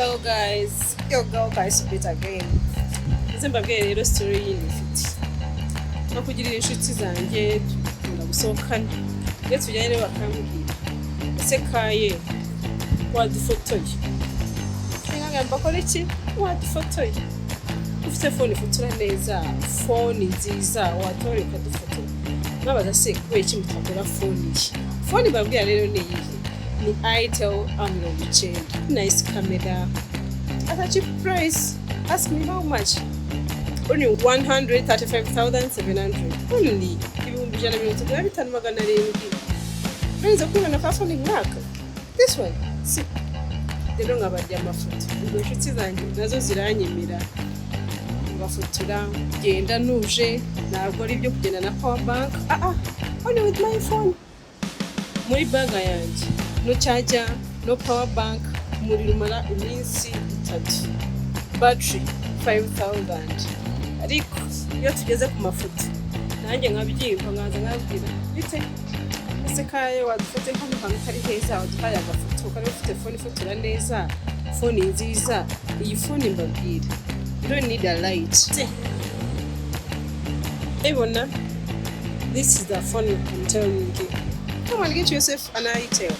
Hello guys, your girl guys Ifite again. Mbabwire rero story y'Ifite. No kugirira inshuti zanjye tunda gusohokana. Iyo tujyanye rero bakambwira. Ese kaye wadufotoye. Ngamba bakora iki? Wadufotoye. Ufite phone ifotora neza, phone nziza watoreka dufotora. Nabaza se kubera iki mutagura phone iyi? Phone babwira rero ni iyi. Ni itel anogeye. Nice camera. At a cheap price. Ask me how much? Only 135,700. Only. Ibihumbi 135,700. Unaweza kuwa na phone mwaka. This one. See. Rero nkabajya amafoto. Ubwo inshuti zanjye nazo ziranyemera. Bafotora genda nuje ntabwo ari byo kugenda na power bank. Only with my phone. Muri bag yanjye. No charger, no power bank. Umuriro umara iminsi 3. Battery 5,000. Ariko iyo tugeze ku mafoto nanjye nkabyimba nkaza nkabwira bite ese kaye wadufote hano hano kari heza waduhaye agafoto kari ufite phone ifotora neza phone nziza iyi phone mbabwira you don't need a light. Ebona, this is the phone I'm telling you. Come on, get yourself an itel.